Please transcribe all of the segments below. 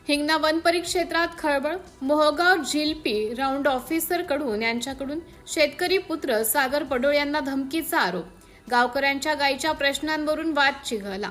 Hingna one परिक्षेत्रात खळबळ, Mohgaon Zilpi round ऑफिसरकडून यांच्याकडून शेतकरी पुत्र सागर पडोळ यांना धमकीचा आरोप. गावकऱ्यांच्या गायीच्या प्रश्नांवरून वाद चिघळला.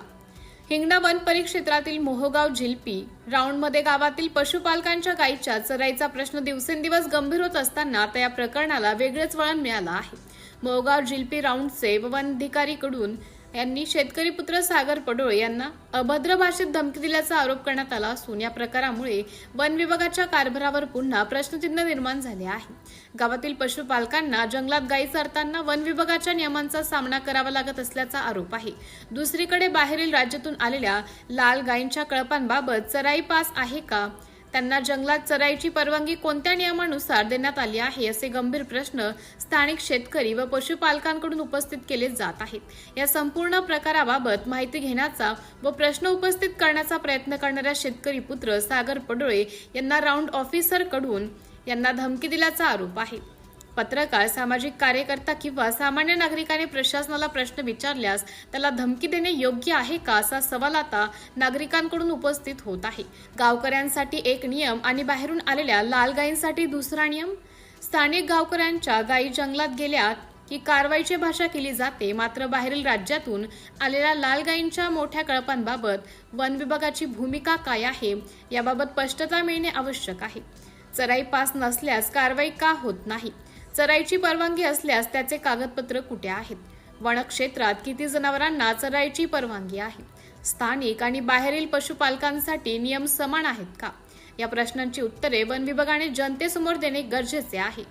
हिंगणा वन परिक्षेत्रातील मोहगाव झिलपी राऊंडमध्ये गावातील पशुपालकांच्या गायीच्या चराईचा प्रश्न दिवसेंदिवस गंभीर होत असताना आता या प्रकरणाला वेगळेच वळण मिळालं आहे. मोहगाव झिलपी राऊंडचे वन अधिकारीकडून यांनी शेतकरी पुत्र सागर पडोळ यांना अभद्र भाषेत धमकी दिल्याचा आरोप करण्यात आला असून या प्रकारामुळे वन विभागाच्या कारभारावर पुन्हा प्रश्नचिन्ह निर्माण झाले आहे. गावातील पशुपालकांना जंगलात गायी चरताना वन विभागाच्या नियमांचा सामना करावा लागत असल्याचा आरोप आहे. दुसरीकडे बाहेरील राज्यातून आलेल्या लाल गायींच्या कळपांबाबत चराई पास आहे का, त्यांना जंगलात चराईची परवानगी कोणत्या नियमानुसार देण्यात आली आहे, असे गंभीर प्रश्न स्थानिक शेतकरी व पशुपालकांकडून उपस्थित केले जात आहेत. या संपूर्ण प्रकाराबाबत माहिती घेण्याचा व प्रश्न उपस्थित करण्याचा प्रयत्न करणाऱ्या शेतकरी पुत्र सागर पडोळे यांना राऊंड ऑफिसरकडून यांना धमकी दिल्याचा आरोप आहे. पत्रकार, सामाजिक कार्यकर्ता किंवा सामान्य नागरिकाने प्रशासनाला प्रश्न विचारल्यास त्याला धमकी देणे योग्य आहे का, असा सवाल आता नागरिकांकडून उपस्थित होत आहे. गावकऱ्यांसाठी एक नियम आणि बाहेरून आलेल्या लाल गायींसाठी दुसरा नियम. स्थानिक गावकऱ्यांच्या गायी जंगलात गेल्या की कारवाईची भाषा केली जाते, मात्र बाहेरील राज्यातून आलेल्या लाल गायींच्या मोठ्या कळपांबाबत वन विभागाची भूमिका काय आहे याबाबत स्पष्टता मिळणे आवश्यक आहे. चराई पास नसल्यास कारवाई का होत नाही, चराईची परवानगी असल्यास त्याचे कागदपत्र कुठे आहेत, वनक्षेत्रात किती जनावरांना चराईची परवानगी आहे, स्थानिक आणि बाहेरील पशुपालकांसाठी नियम समान आहेत का, या प्रश्नांची उत्तरे वन विभागाने जनतेसमोर देणे गरजेचे आहे.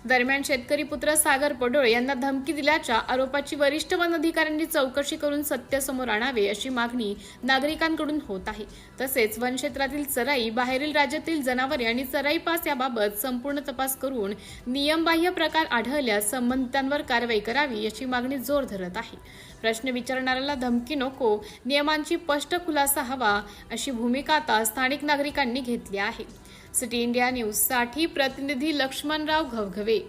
दरम्यान शेतकरी पुत्र सागर पडोळ यांना धमकी दिल्याच्या आरोपाची वरिष्ठ वन अधिकाऱ्यांनी चौकशी करून सत्य समोर आणावे अशी मागणी नागरिकांकडून होत आहे. तसेच वन क्षेत्रातील चराई, बाहेरील राज्यातील जनावरे आणि चराई पास याबाबत संपूर्ण तपास करून नियमबाह्य प्रकार आढळल्यास संबंधितांवर कारवाई करावी अशी मागणी जोर धरत आहे. प्रश्न विचारणाऱ्याला धमकी नको, नियमांची स्पष्ट खुलासा हवा अशी भूमिका आता स्थानिक नागरिकांनी घेतली आहे. सिटी इंडिया न्यूज साठी प्रतिनिधी लक्ष्मणराव घवघवे.